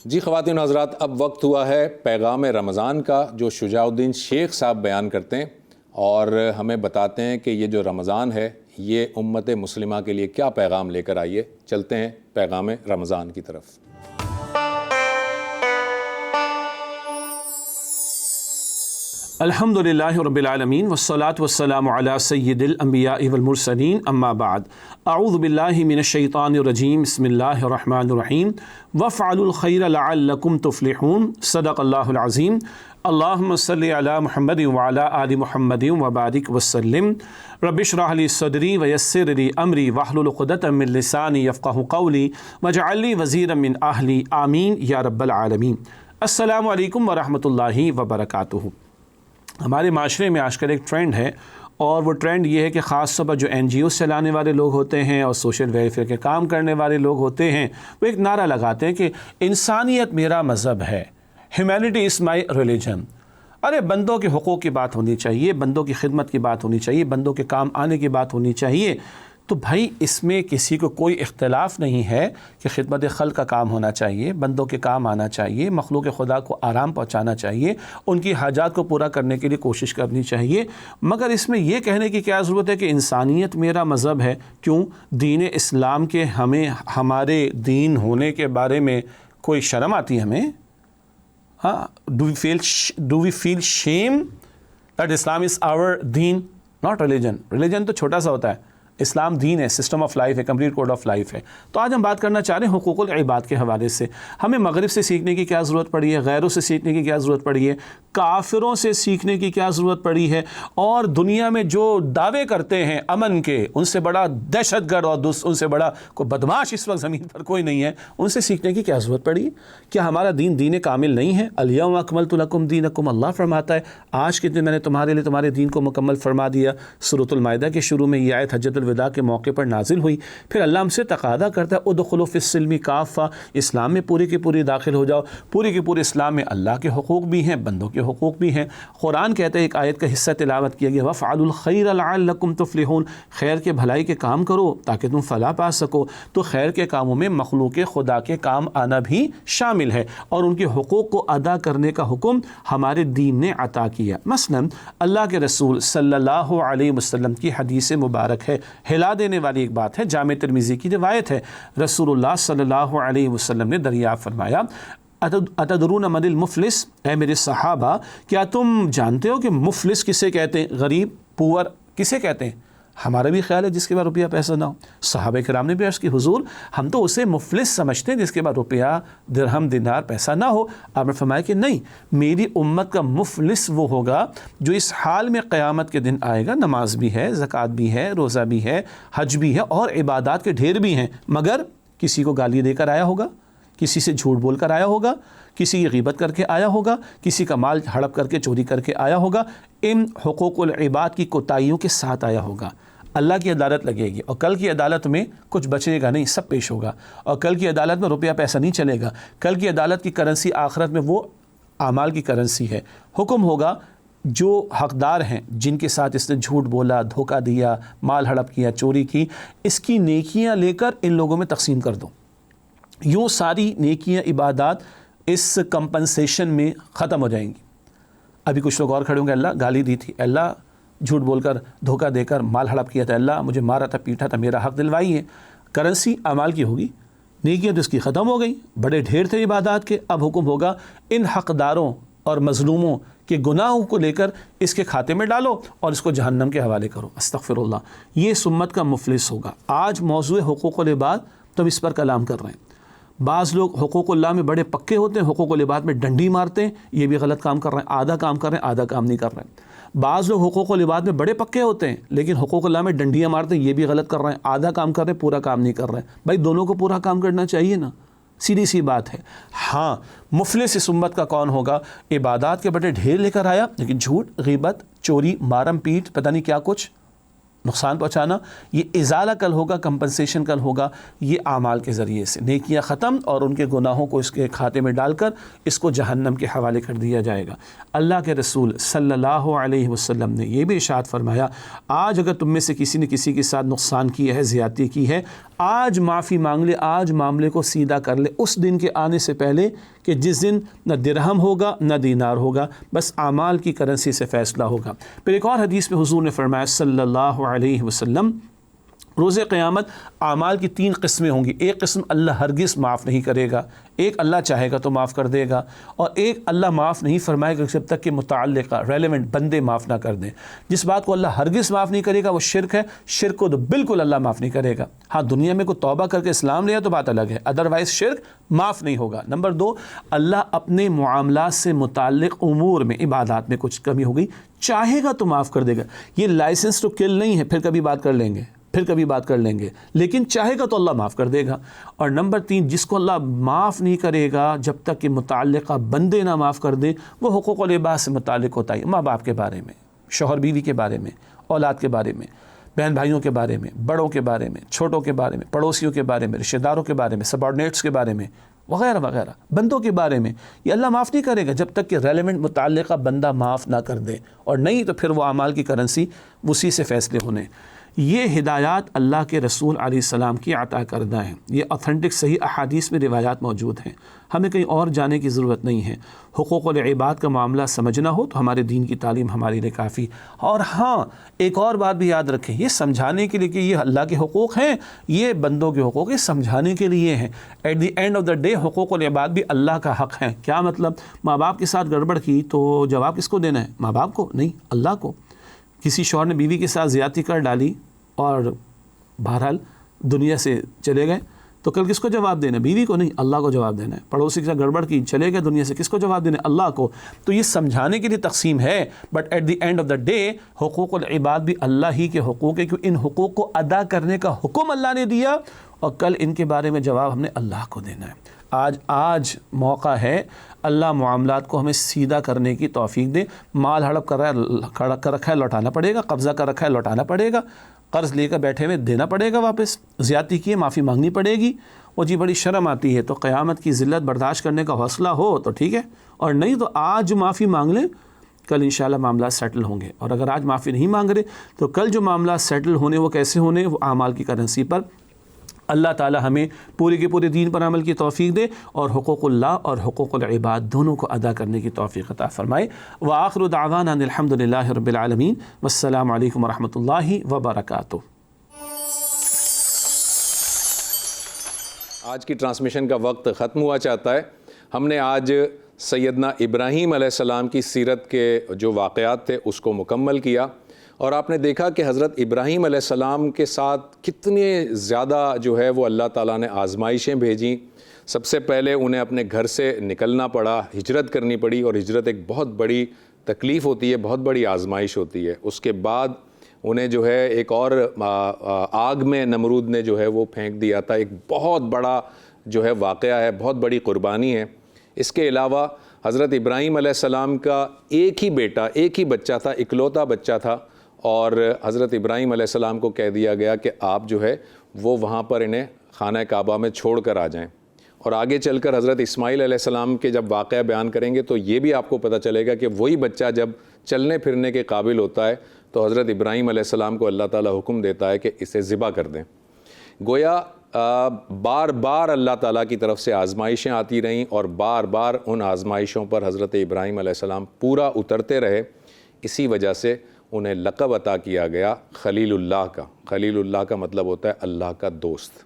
جی خواتین و حضرات، اب وقت ہوا ہے پیغام رمضان کا، جو شجاع الدین شیخ صاحب بیان کرتے ہیں اور ہمیں بتاتے ہیں کہ یہ جو رمضان ہے یہ امت مسلمہ کے لیے کیا پیغام لے کر آئیے۔ چلتے ہیں پیغام رمضان کی طرف۔ الحمدللہ رب العالمین والصلاة والسلام علی سید الانبیاء والمرسلین، اما بعد، اعوذ باللہ من الشیطان الرجیم، بسم اللہ الرحمن الرحیم، وافعلوا الخیر لعلکم تفلحون، صدق اللہ العظیم۔ اللہم صلی علی محمد وعلی آل محمد وبارک وسلم۔ رب اشرح لی صدری ویسر لی امری واحلل عقدۃ من لسانی یفقہوا قولی واجعل لی وزیرا من اہلی، آمین یا رب العالمین۔ السلام علیکم ورحمۃ اللہ وبرکاتہ۔ ہمارے معاشرے میں آج کل ایک ٹرینڈ ہے، اور وہ ٹرینڈ یہ ہے کہ خاص طور پر جو NGOs چلانے والے لوگ ہوتے ہیں اور سوشل ویلفیئر کے کام کرنے والے لوگ ہوتے ہیں، وہ ایک نعرہ لگاتے ہیں کہ انسانیت میرا مذہب ہے، ہیومینٹی از مائی ریلیجن۔ ارے بندوں کے حقوق کی بات ہونی چاہیے، بندوں کی خدمت کی بات ہونی چاہیے، بندوں کے کام آنے کی بات ہونی چاہیے۔ تو بھائی اس میں کسی کو کوئی اختلاف نہیں ہے کہ خدمت خلق کا کام ہونا چاہیے، بندوں کے کام آنا چاہیے، مخلوق خدا کو آرام پہنچانا چاہیے، ان کی حاجات کو پورا کرنے کے لیے کوشش کرنی چاہیے۔ مگر اس میں یہ کہنے کی کیا ضرورت ہے کہ انسانیت میرا مذہب ہے؟ کیوں دین اسلام کے ہمیں ہمارے دین ہونے کے بارے میں کوئی شرم آتی ہے ہمیں؟ ہاں، do we feel shame that Islam is our deen not religion? Religion تو چھوٹا سا ہوتا ہے، اسلام دین ہے، سسٹم آف لائف ہے، کمپلیٹ کوڈ آف لائف ہے۔ تو آج ہم بات کرنا چاہ رہے ہیں حقوق العباد کے حوالے سے۔ ہمیں مغرب سے سیکھنے کی کیا ضرورت پڑی ہے، غیروں سے سیکھنے کی کیا ضرورت پڑی ہے، کافروں سے سیکھنے کی کیا ضرورت پڑی ہے، اور دنیا میں جو دعوے کرتے ہیں امن کے، ان سے بڑا دہشت گرد اور ان سے بڑا کوئی بدماش اس وقت زمین پر کوئی نہیں ہے، ان سے سیکھنے کی کیا ضرورت پڑی؟ کیا ہمارا دین دین کامل نہیں ہے؟ الیوم اکملت لکم دینکم، اللہ فرماتا ہے آج کے دن میں نے تمہارے لیے تمہارے دین کو مکمل فرما دیا۔ سورۃ المائدہ کے شروع میں یہ آیت حجۃ الوداع کے موقع پر نازل ہوئی۔ پھر اللہ ہم سے تقاضا کرتا ہے ادخلوا فی السلم کافہ، اسلام میں پوری کی پوری داخل ہو جاؤ۔ پوری کی پوری اسلام میں اللہ کے حقوق بھی ہیں، بندوں کے حقوق بھی ہیں۔ قرآن کہتا ہے، ایک آیت کا حصہ تلاوت کیا گیا، وافعلوا الخیر لعلکم تفلحون، خیر کے بھلائی کے کام کرو تاکہ تم فلاح پا سکو۔ تو خیر کے کاموں میں مخلوق خدا کے کام آنا بھی شامل ہے، اور ان کے حقوق کو ادا کرنے کا حکم ہمارے دین نے عطا کیا۔ مثلا اللہ کے رسول صلی اللہ علیہ وسلم کی حدیث مبارک ہے، ہلا دینے والی ایک بات ہے، جامع ترمذی کی روایت ہے۔ رسول اللہ صلی اللہ علیہ وسلم نے دریافت فرمایا، اتدرون من المفلس، اے میرے صحابہ کیا تم جانتے ہو کہ مفلس کسے کہتے ہیں؟ غریب، پور کسے کہتے ہیں؟ ہمارا بھی خیال ہے جس کے بعد روپیہ پیسہ نہ ہو۔ صحابہ کرام نے بھی عرض کی، حضور ہم تو اسے مفلس سمجھتے ہیں جس کے بعد روپیہ درہم دینار پیسہ نہ ہو۔ آپ نے فرمایا کہ نہیں، میری امت کا مفلس وہ ہوگا جو اس حال میں قیامت کے دن آئے گا، نماز بھی ہے، زکوٰۃ بھی ہے، روزہ بھی ہے، حج بھی ہے، اور عبادات کے ڈھیر بھی ہیں، مگر کسی کو گالی دے کر آیا ہوگا، کسی سے جھوٹ بول کر آیا ہوگا، کسی کی غیبت کر کے آیا ہوگا، کسی کا مال ہڑپ کر کے چوری کر کے آیا ہوگا، ان حقوق العباد کی کوتاہیوں کے ساتھ آیا ہوگا۔ اللہ کی عدالت لگے گی، اور کل کی عدالت میں کچھ بچے گا نہیں، سب پیش ہوگا، اور کل کی عدالت میں روپیہ پیسہ نہیں چلے گا۔ کل کی عدالت کی کرنسی آخرت میں وہ اعمال کی کرنسی ہے۔ حکم ہوگا جو حقدار ہیں، جن کے ساتھ اس نے جھوٹ بولا، دھوکہ دیا، مال ہڑپ کیا، چوری کی، اس کی نیکیاں لے کر ان لوگوں میں تقسیم کر دو۔ یوں ساری نیکیاں، عبادات اس کمپنسیشن میں ختم ہو جائیں گی۔ ابھی کچھ لوگ اور کھڑے ہوں گے، اللہ گالی دی تھی، اللہ جھوٹ بول کر، دھوکہ دے کر مال ہڑپ کیا تھا، اللہ مجھے مارا تھا، پیٹا تھا، میرا حق دلوائی ہے۔ کرنسی اعمال کی ہوگی، نیکیاں تو اس کی ختم ہو گئی، بڑے ڈھیر تھے عبادات کے۔ اب حکم ہوگا ان حقداروں اور مظلوموں کے گناہوں کو لے کر اس کے کھاتے میں ڈالو اور اس کو جہنم کے حوالے کرو۔ استغفر اللہ، یہ اس امت کا مفلس ہوگا۔ آج موضوع حقوق العباد تو اس پر کلام کر رہے ہیں۔ بعض لوگ حقوق اللہ میں بڑے پکے ہوتے ہیں، حقوق العباد میں ڈنڈی مارتے ہیں، یہ بھی غلط کام کر رہے ہیں، آدھا کام کر رہے ہیں، آدھا کام نہیں کر رہے ہیں۔ بعض لوگ حقوق العباد میں بڑے پکے ہوتے ہیں لیکن حقوق اللہ میں ڈنڈیاں مارتے ہیں، یہ بھی غلط کر رہے ہیں، آدھا کام کر رہے ہیں، پورا کام نہیں کر رہے ہیں۔ بھائی دونوں کو پورا کام کرنا چاہیے نا، سیدھی سی بات ہے۔ ہاں، مفلس اس امت کا کون ہوگا؟ عبادات کے بڑے ڈھیر لے کر آیا لیکن جھوٹ، غیبت، چوری، مارم پیٹ، پتہ نہیں کیا کچھ، نقصان پہنچانا، یہ ازالہ کل ہوگا، کمپنسیشن کل ہوگا، یہ اعمال کے ذریعے سے نیکیاں ختم اور ان کے گناہوں کو اس کے کھاتے میں ڈال کر اس کو جہنم کے حوالے کر دیا جائے گا۔ اللہ کے رسول صلی اللہ علیہ وسلم نے یہ بھی ارشاد فرمایا، آج اگر تم میں سے کسی نے کسی کے ساتھ نقصان کیا ہے، زیادتی کی ہے، آج معافی مانگ لے، آج معاملے کو سیدھا کر لے اس دن کے آنے سے پہلے کہ جس دن نہ درہم ہوگا نہ دینار ہوگا، بس اعمال کی کرنسی سے فیصلہ ہوگا۔ پھر ایک اور حدیث میں حضور نے فرمایا صلی اللہ علیہ وسلم، روز قیامت اعمال کی 3 قسمیں ہوں گی۔ ایک قسم اللہ ہرگز معاف نہیں کرے گا، ایک اللہ چاہے گا تو معاف کر دے گا، اور ایک اللہ معاف نہیں فرمائے گا جب تک کہ متعلقہ ریلیونٹ بندے معاف نہ کر دیں۔ جس بات کو اللہ ہرگز معاف نہیں کرے گا وہ شرک ہے، شرک کو تو بالکل اللہ معاف نہیں کرے گا۔ ہاں دنیا میں کوئی توبہ کر کے اسلام لیا تو بات الگ ہے، ادروائز شرک معاف نہیں ہوگا۔ نمبر 2، اللہ اپنے معاملات سے متعلق امور میں، عبادات میں کچھ کمی ہو گئی، چاہے گا تو معاف کر دے گا۔ یہ لائسنس ٹو کل نہیں ہے، پھر کبھی بات کر لیں گے، لیکن چاہے گا تو اللہ معاف کر دے گا۔ اور نمبر 3، جس کو اللہ معاف نہیں کرے گا جب تک کہ متعلقہ بندے نہ معاف کر دے، وہ حقوق العباد سے متعلق ہوتا ہے، ماں باپ کے بارے میں، شوہر بیوی کے بارے میں، اولاد کے بارے میں، بہن بھائیوں کے بارے میں، بڑوں کے بارے میں، چھوٹوں کے بارے میں، پڑوسیوں کے بارے میں، رشتہ داروں کے بارے میں، سبارڈینیٹس کے بارے میں، وغیرہ وغیرہ، بندوں کے بارے میں۔ یہ اللہ معاف نہیں کرے گا جب تک کہ ریلیونٹ متعلقہ بندہ معاف نہ کر دے، اور نہیں تو پھر وہ اعمال کی کرنسی اسی سے فیصلے ہونے۔ یہ ہدایات اللہ کے رسول علیہ السلام کی عطا کردہ ہیں، یہ اوتھینٹک صحیح احادیث میں روایات موجود ہیں، ہمیں کہیں اور جانے کی ضرورت نہیں ہے۔ حقوق العباد کا معاملہ سمجھنا ہو تو ہمارے دین کی تعلیم ہمارے لیے کافی۔ اور ہاں ایک اور بات بھی یاد رکھیں، یہ سمجھانے کے لیے کہ یہ اللہ کے حقوق ہیں، یہ بندوں کے حقوق، یہ سمجھانے کے لیے ہیں۔ At the end of the day حقوق العباد بھی اللہ کا حق ہے۔ کیا مطلب؟ ماں باپ کے ساتھ گڑبڑ کی تو جواب کس کو دینا ہے؟ ماں باپ کو نہیں، اللہ کو۔ کسی شوہر نے بیوی کے ساتھ زیادتی کر ڈالی اور بہرحال دنیا سے چلے گئے تو کل کس کو جواب دینا ہے؟ بیوی کو نہیں، اللہ کو جواب دینا ہے۔ پڑوسی کے ساتھ گڑبڑ کی، چلے گئے دنیا سے، کس کو جواب دینا ہے؟ اللہ کو۔ تو یہ سمجھانے کے لیے تقسیم ہے، but at the end of the day حقوق العباد بھی اللہ ہی کے حقوق ہے، کیونکہ ان حقوق کو ادا کرنے کا حکم اللہ نے دیا اور کل ان کے بارے میں جواب ہم نے اللہ کو دینا ہے۔ آج موقع ہے، اللہ معاملات کو ہمیں سیدھا کرنے کی توفیق دے۔ مال ہڑپ کر رکھا ہے لوٹانا پڑے گا، قبضہ کر رکھا ہے لوٹانا پڑے گا، قرض لے کر بیٹھے ہوئے دینا پڑے گا واپس، زیادتی کی ہے معافی مانگنی پڑے گی۔ وہ جی بڑی شرم آتی ہے تو قیامت کی ذلت برداشت کرنے کا حوصلہ ہو تو ٹھیک ہے، اور نہیں تو آج معافی مانگ لیں، کل انشاءاللہ معاملات سیٹل ہوں گے۔ اور اگر آج معافی نہیں مانگ رہے تو کل جو معاملات سیٹل ہونے وہ کیسے ہونے؟ وہ اعمال کی کرنسی پر۔ اللہ تعالی ہمیں پورے کے پورے دین پر عمل کی توفیق دے اور حقوق اللہ اور حقوق العباد دونوں کو ادا کرنے کی توفیق عطا فرمائے۔ وآخر دعوانا ان الحمد للہ رب العالمین، والسلام علیکم ورحمۃ اللہ وبرکاتہ۔ آج کی ٹرانسمیشن کا وقت ختم ہوا چاہتا ہے۔ ہم نے آج سیدنا ابراہیم علیہ السلام کی سیرت کے جو واقعات تھے اس کو مکمل کیا، اور آپ نے دیکھا کہ حضرت ابراہیم علیہ السلام کے ساتھ کتنے زیادہ جو ہے وہ اللہ تعالیٰ نے آزمائشیں بھیجیں۔ سب سے پہلے انہیں اپنے گھر سے نکلنا پڑا، ہجرت کرنی پڑی، اور ہجرت ایک بہت بڑی تکلیف ہوتی ہے، بہت بڑی آزمائش ہوتی ہے۔ اس کے بعد انہیں جو ہے ایک اور آگ میں نمرود نے جو ہے وہ پھینک دیا تھا، ایک بہت بڑا جو ہے واقعہ ہے، بہت بڑی قربانی ہے۔ اس کے علاوہ حضرت ابراہیم علیہ السلام کا ایک ہی بیٹا، ایک ہی بچہ تھا، اکلوتا بچہ تھا، اور حضرت ابراہیم علیہ السلام کو کہہ دیا گیا کہ آپ جو ہے وہ وہاں پر انہیں خانہ کعبہ میں چھوڑ کر آ جائیں۔ اور آگے چل کر حضرت اسماعیل علیہ السلام کے جب واقعہ بیان کریں گے تو یہ بھی آپ کو پتہ چلے گا کہ وہی بچہ جب چلنے پھرنے کے قابل ہوتا ہے تو حضرت ابراہیم علیہ السلام کو اللہ تعالیٰ حکم دیتا ہے کہ اسے ذبح کر دیں۔ گویا بار بار اللہ تعالیٰ کی طرف سے آزمائشیں آتی رہیں، اور بار بار ان آزمائشوں پر حضرت ابراہیم علیہ السلام پورا اترتے رہے۔ اسی وجہ سے انہیں لقب عطا کیا گیا خلیل اللہ کا۔ خلیل اللہ کا مطلب ہوتا ہے اللہ کا دوست۔